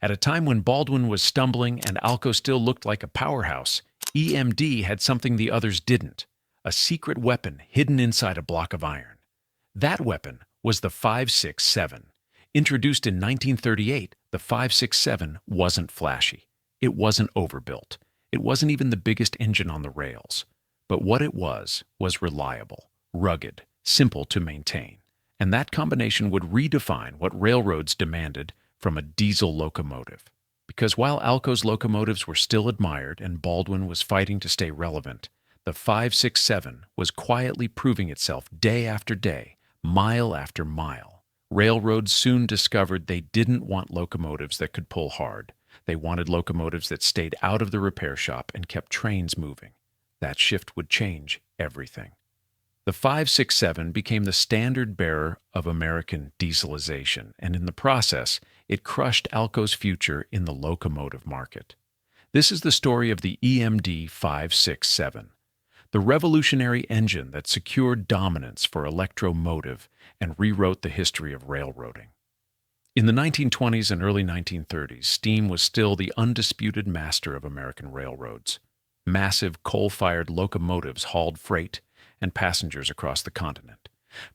At a time when Baldwin was stumbling and Alco still looked like a powerhouse, EMD had something the others didn't, a secret weapon hidden inside a block of iron. That weapon was the 567. Introduced in 1938, the 567 wasn't flashy. It wasn't overbuilt. It wasn't even the biggest engine on the rails. But what it was reliable, rugged, simple to maintain. And that combination would redefine what railroads demanded from a diesel locomotive. Because while Alco's locomotives were still admired and Baldwin was fighting to stay relevant, the 567 was quietly proving itself day after day, mile after mile. Railroads soon discovered they didn't want locomotives that could pull hard. They wanted locomotives that stayed out of the repair shop and kept trains moving. That shift would change everything. The 567 became the standard bearer of American dieselization, and in the process, it crushed Alco's future in the locomotive market. This is the story of the EMD567, the revolutionary engine that secured dominance for Electro-Motive and rewrote the history of railroading. In the 1920s and early 1930s, steam was still the undisputed master of American railroads. Massive coal-fired locomotives hauled freight and passengers across the continent,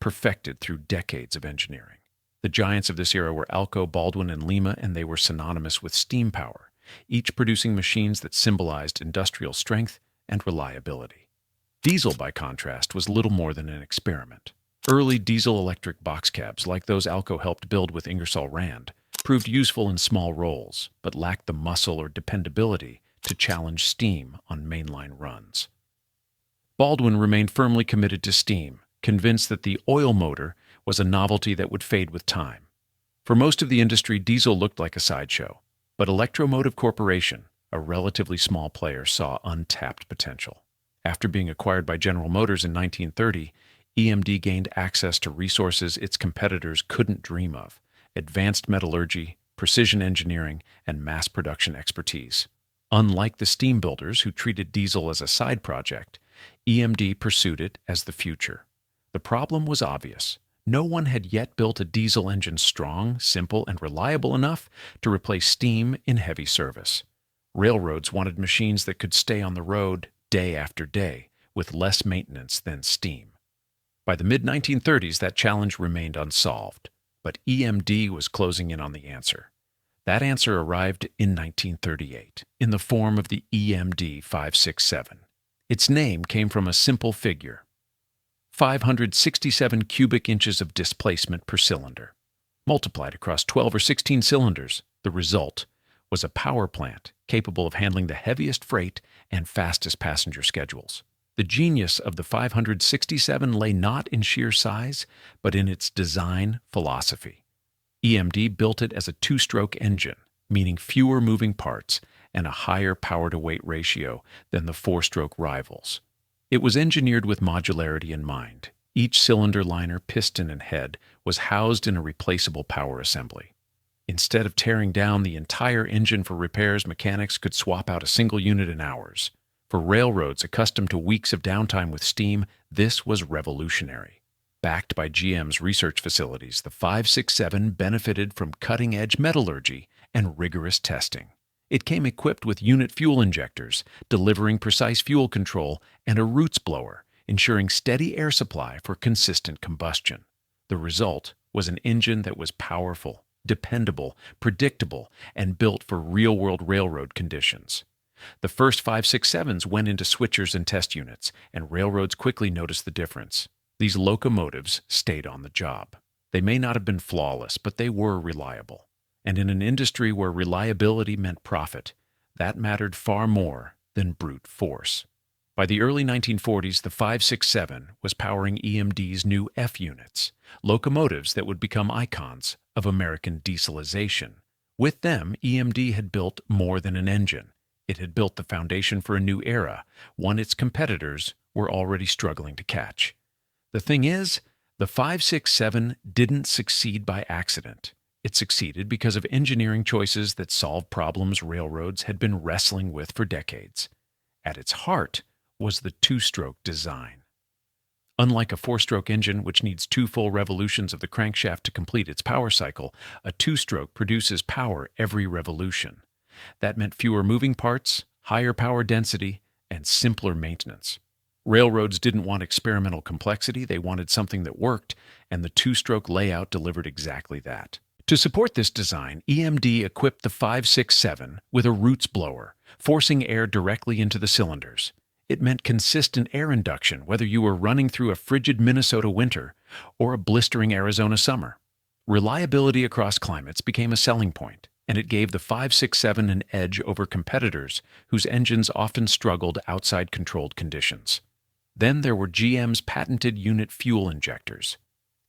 perfected through decades of engineering. The giants of this era were Alco, Baldwin, and Lima, and they were synonymous with steam power, each producing machines that symbolized industrial strength and reliability. Diesel, by contrast, was little more than an experiment. Early diesel-electric box cabs, like those Alco helped build with Ingersoll Rand, proved useful in small roles, but lacked the muscle or dependability to challenge steam on mainline runs. Baldwin remained firmly committed to steam, convinced that the oil motor was a novelty that would fade with time. For most of the industry, diesel looked like a sideshow, but Electro-Motive Corporation, a relatively small player, saw untapped potential. After being acquired by General Motors in 1930, EMD gained access to resources its competitors couldn't dream of: advanced metallurgy, precision engineering, and mass production expertise. Unlike the steam builders who treated diesel as a side project, EMD pursued it as the future. The problem was obvious. No one had yet built a diesel engine strong, simple, and reliable enough to replace steam in heavy service. Railroads wanted machines that could stay on the road day after day, with less maintenance than steam. By the mid-1930s, that challenge remained unsolved, but EMD was closing in on the answer. That answer arrived in 1938, in the form of the EMD567. Its name came from a simple figure: 567 cubic inches of displacement per cylinder. Multiplied across 12 or 16 cylinders, the result was a power plant capable of handling the heaviest freight and fastest passenger schedules. The genius of the 567 lay not in sheer size, but in its design philosophy. EMD built it as a two-stroke engine, meaning fewer moving parts and a higher power-to-weight ratio than the four-stroke rivals. It was engineered with modularity in mind. Each cylinder liner, piston, and head was housed in a replaceable power assembly. Instead of tearing down the entire engine for repairs, mechanics could swap out a single unit in hours. For railroads accustomed to weeks of downtime with steam, this was revolutionary. Backed by GM's research facilities, the 567 benefited from cutting-edge metallurgy and rigorous testing. It came equipped with unit fuel injectors, delivering precise fuel control, and a roots blower, ensuring steady air supply for consistent combustion. The result was an engine that was powerful, dependable, predictable, and built for real-world railroad conditions. The first 567s went into switchers and test units, and railroads quickly noticed the difference. These locomotives stayed on the job. They may not have been flawless, but they were reliable. And in an industry where reliability meant profit, that mattered far more than brute force. By the early 1940s, the 567 was powering EMD's new F units, locomotives that would become icons of American dieselization. With them, EMD had built more than an engine. It had built the foundation for a new era, one its competitors were already struggling to catch. The thing is, the 567 didn't succeed by accident. It succeeded because of engineering choices that solved problems railroads had been wrestling with for decades. At its heart was the two-stroke design. Unlike a four-stroke engine, which needs two full revolutions of the crankshaft to complete its power cycle, a two-stroke produces power every revolution. That meant fewer moving parts, higher power density, and simpler maintenance. Railroads didn't want experimental complexity, they wanted something that worked, and the two-stroke layout delivered exactly that. To support this design, EMD equipped the 567 with a roots blower, forcing air directly into the cylinders. It meant consistent air induction whether you were running through a frigid Minnesota winter or a blistering Arizona summer. Reliability across climates became a selling point, and it gave the 567 an edge over competitors whose engines often struggled outside controlled conditions. Then there were GM's patented unit fuel injectors.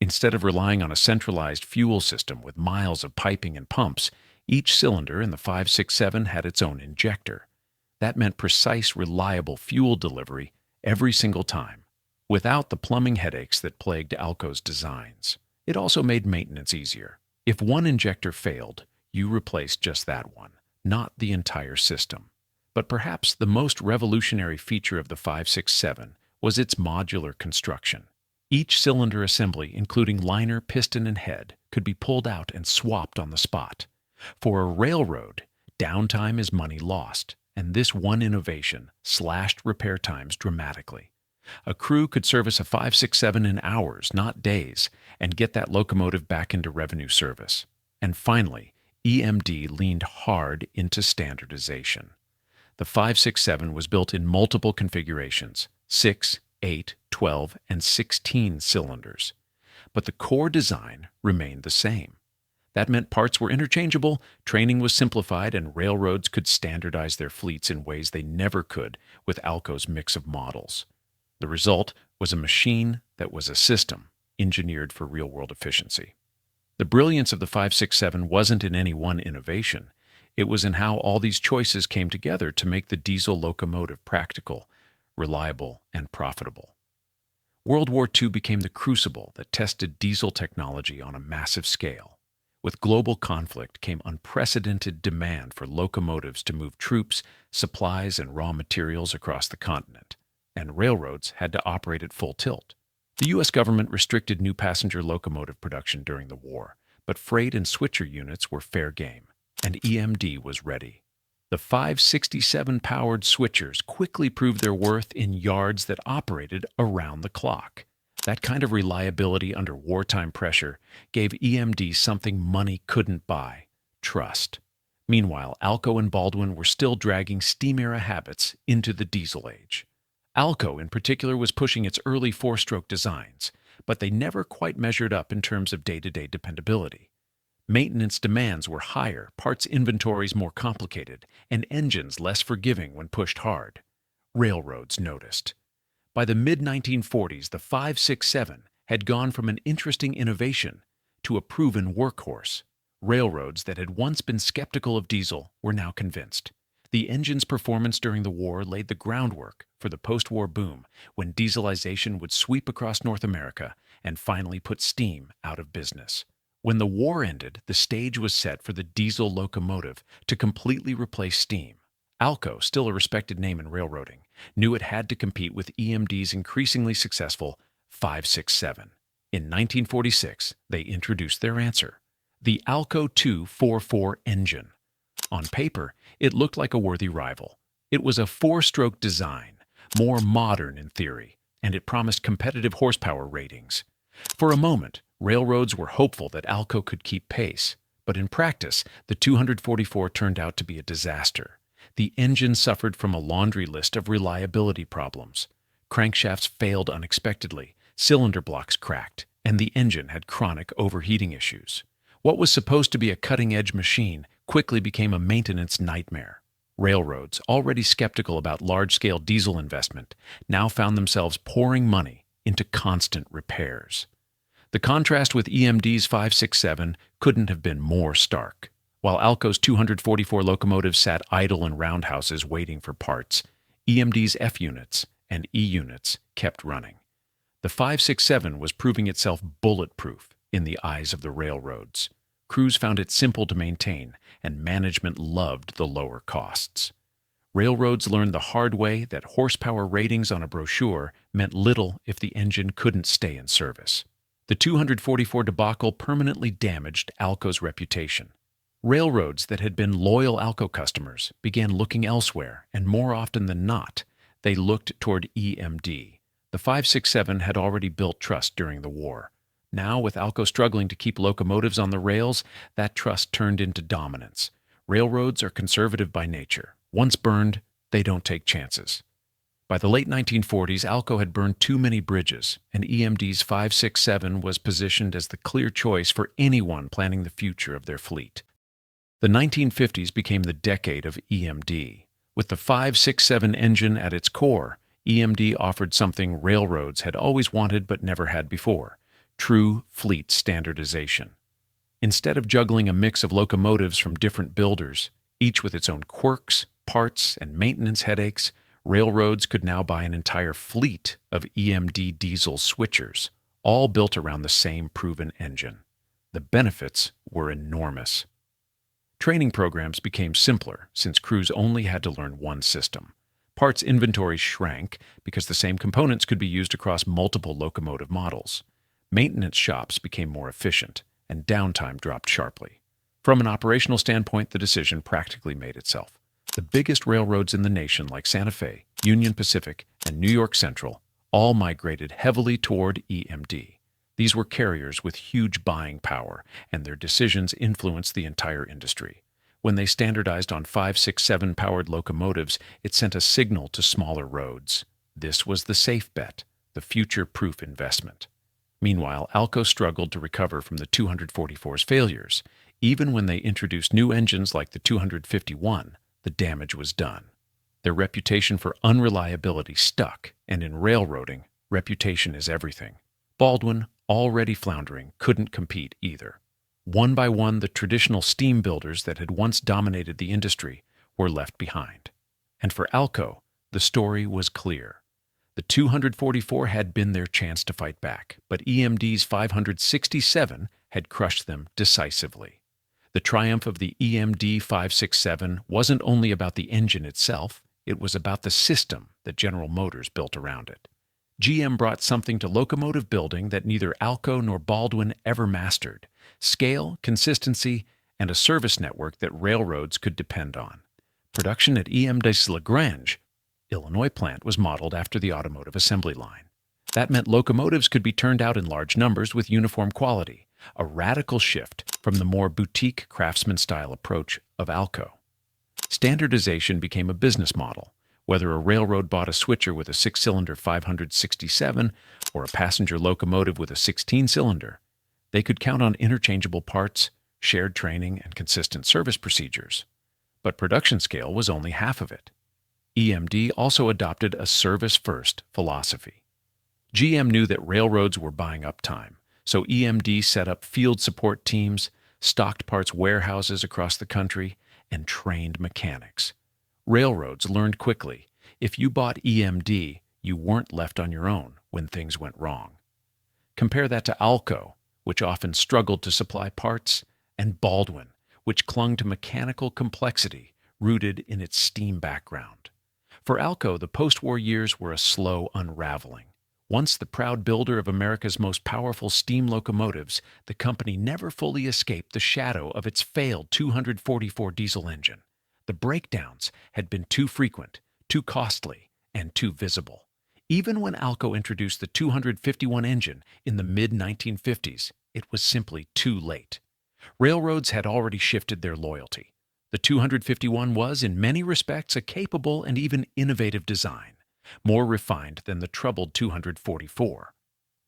Instead of relying on a centralized fuel system with miles of piping and pumps, each cylinder in the 567 had its own injector. That meant precise, reliable fuel delivery every single time, without the plumbing headaches that plagued Alco's designs. It also made maintenance easier. If one injector failed, you replaced just that one, not the entire system. But perhaps the most revolutionary feature of the 567 was its modular construction. Each cylinder assembly, including liner, piston, and head, could be pulled out and swapped on the spot. For a railroad, downtime is money lost, and this one innovation slashed repair times dramatically. A crew could service a 567 in hours, not days, and get that locomotive back into revenue service. And finally, EMD leaned hard into standardization. The 567 was built in multiple configurations, 6, 8, 12, and 16 cylinders. But the core design remained the same. That meant parts were interchangeable, training was simplified, and railroads could standardize their fleets in ways they never could with Alco's mix of models. The result was a machine that was a system, engineered for real-world efficiency. The brilliance of the 567 wasn't in any one innovation. It was in how all these choices came together to make the diesel locomotive practical, reliable, and profitable. World War II became the crucible that tested diesel technology on a massive scale. With global conflict came unprecedented demand for locomotives to move troops, supplies, and raw materials across the continent, and railroads had to operate at full tilt. The U.S. government restricted new passenger locomotive production during the war, but freight and switcher units were fair game, and EMD was ready. The 567-powered switchers quickly proved their worth in yards that operated around the clock. That kind of reliability under wartime pressure gave EMD something money couldn't buy: trust. Meanwhile, Alco and Baldwin were still dragging steam-era habits into the diesel age. Alco, in particular, was pushing its early four-stroke designs, but they never quite measured up in terms of day-to-day dependability. Maintenance demands were higher, parts inventories more complicated, and engines less forgiving when pushed hard. Railroads noticed. By the mid-1940s, the 567 had gone from an interesting innovation to a proven workhorse. Railroads that had once been skeptical of diesel were now convinced. The engine's performance during the war laid the groundwork for the post-war boom when dieselization would sweep across North America and finally put steam out of business. When the war ended, the stage was set for the diesel locomotive to completely replace steam. Alco, still a respected name in railroading, knew it had to compete with EMD's increasingly successful 567. In 1946, they introduced their answer: the Alco 244 engine. On paper, it looked like a worthy rival. It was a four-stroke design, more modern in theory, and it promised competitive horsepower ratings. For a moment, railroads were hopeful that Alco could keep pace, but in practice, the 244 turned out to be a disaster. The engine suffered from a laundry list of reliability problems. Crankshafts failed unexpectedly, cylinder blocks cracked, and the engine had chronic overheating issues. What was supposed to be a cutting-edge machine quickly became a maintenance nightmare. Railroads, already skeptical about large-scale diesel investment, now found themselves pouring money into constant repairs. The contrast with EMD's 567 couldn't have been more stark. While Alco's 244 locomotives sat idle in roundhouses waiting for parts, EMD's F units and E units kept running. The 567 was proving itself bulletproof in the eyes of the railroads. Crews found it simple to maintain, and management loved the lower costs. Railroads learned the hard way that horsepower ratings on a brochure meant little if the engine couldn't stay in service. The 244 debacle permanently damaged Alco's reputation. Railroads that had been loyal Alco customers began looking elsewhere, and more often than not, they looked toward EMD. The 567 had already built trust during the war. Now, with Alco struggling to keep locomotives on the rails, that trust turned into dominance. Railroads are conservative by nature. Once burned, they don't take chances. By the late 1940s, Alco had burned too many bridges, and EMD's 567 was positioned as the clear choice for anyone planning the future of their fleet. The 1950s became the decade of EMD. With the 567 engine at its core, EMD offered something railroads had always wanted but never had before: true fleet standardization. Instead of juggling a mix of locomotives from different builders, each with its own quirks, parts, and maintenance headaches, railroads could now buy an entire fleet of EMD diesel switchers, all built around the same proven engine. The benefits were enormous. Training programs became simpler since crews only had to learn one system. Parts inventories shrank because the same components could be used across multiple locomotive models. Maintenance shops became more efficient, and downtime dropped sharply. From an operational standpoint, the decision practically made itself. The biggest railroads in the nation, like Santa Fe, Union Pacific, and New York Central, all migrated heavily toward EMD. These were carriers with huge buying power, and their decisions influenced the entire industry. When they standardized on 567-powered locomotives, it sent a signal to smaller roads. This was the safe bet, the future-proof investment. Meanwhile, Alco struggled to recover from the 244's failures. Even when they introduced new engines like the 251, the damage was done. Their reputation for unreliability stuck, and in railroading, reputation is everything. Baldwin, already floundering, couldn't compete either. One by one, the traditional steam builders that had once dominated the industry were left behind. And for Alco, the story was clear. The 244 had been their chance to fight back, but EMD's 567 had crushed them decisively. The triumph of the EMD567 wasn't only about the engine itself, it was about the system that General Motors built around it. GM brought something to locomotive building that neither Alco nor Baldwin ever mastered: scale, consistency, and a service network that railroads could depend on. Production at EMD's LaGrange, Illinois plant was modeled after the automotive assembly line. That meant locomotives could be turned out in large numbers with uniform quality, a radical shift from the more boutique craftsman-style approach of Alco. Standardization became a business model. Whether a railroad bought a switcher with a 6-cylinder 567 or a passenger locomotive with a 16-cylinder, they could count on interchangeable parts, shared training, and consistent service procedures. But production scale was only half of it. EMD also adopted a service-first philosophy. GM knew that railroads were buying up time, so EMD set up field support teams, stocked parts warehouses across the country, and trained mechanics. Railroads learned quickly: if you bought EMD, you weren't left on your own when things went wrong. Compare that to Alco, which often struggled to supply parts, and Baldwin, which clung to mechanical complexity rooted in its steam background. For Alco, the post-war years were a slow unraveling. Once the proud builder of America's most powerful steam locomotives, the company never fully escaped the shadow of its failed 244 diesel engine. The breakdowns had been too frequent, too costly, and too visible. Even when Alco introduced the 251 engine in the mid-1950s, it was simply too late. Railroads had already shifted their loyalty. The 251 was, in many respects, a capable and even innovative design, more refined than the troubled 244.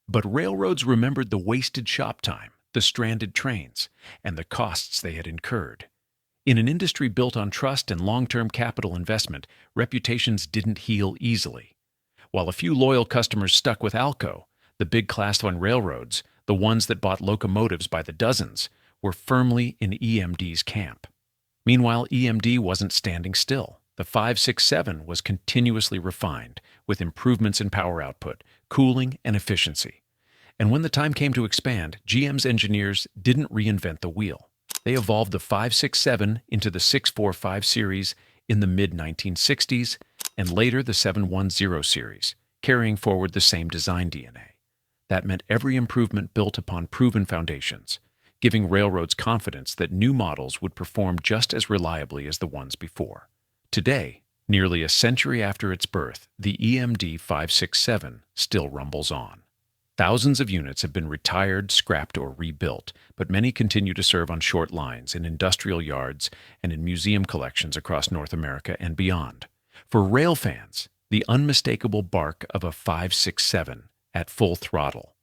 But railroads remembered the wasted shop time, the stranded trains, and the costs they had incurred. In an industry built on trust and long-term capital investment, reputations didn't heal easily. While a few loyal customers stuck with Alco, the big Class I railroads, the ones that bought locomotives by the dozens, were firmly in EMD's camp. Meanwhile, EMD wasn't standing still. The 567 was continuously refined, with improvements in power output, cooling, and efficiency. And when the time came to expand, GM's engineers didn't reinvent the wheel. They evolved the 567 into the 645 series in the mid-1960s, and later the 710 series, carrying forward the same design DNA. That meant every improvement built upon proven foundations, giving railroads confidence that new models would perform just as reliably as the ones before. Today, nearly a century after its birth, the EMD567 still rumbles on. Thousands of units have been retired, scrapped, or rebuilt, but many continue to serve on short lines, in industrial yards, and in museum collections across North America and beyond. For rail fans, the unmistakable bark of a 567 at full throttle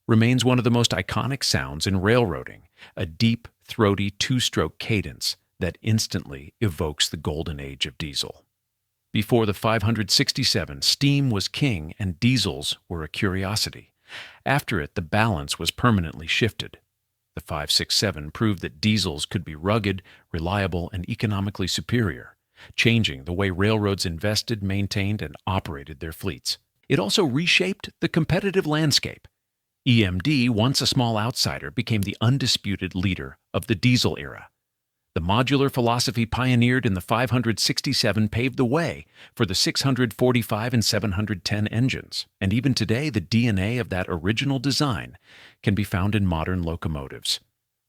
remains one of the most iconic sounds in railroading, a deep, throaty two-stroke cadence that instantly evokes the golden age of diesel. Before the 567, steam was king and diesels were a curiosity. After it, the balance was permanently shifted. The 567 proved that diesels could be rugged, reliable, and economically superior, changing the way railroads invested, maintained, and operated their fleets. It also reshaped the competitive landscape. EMD, once a small outsider, became the undisputed leader of the diesel era. The modular philosophy pioneered in the 567 paved the way for the 645 and 710 engines, and even today the DNA of that original design can be found in modern locomotives.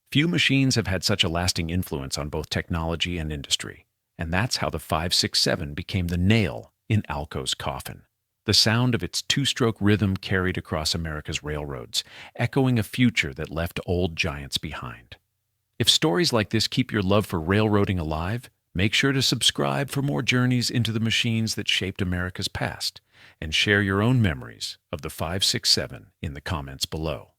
Few machines have had such a lasting influence on both technology and industry, and that's how the 567 became the nail in Alco's coffin. The sound of its two-stroke rhythm carried across America's railroads, echoing a future that left old giants behind. If stories like this keep your love for railroading alive, make sure to subscribe for more journeys into the machines that shaped America's past, and share your own memories of the 567 in the comments below.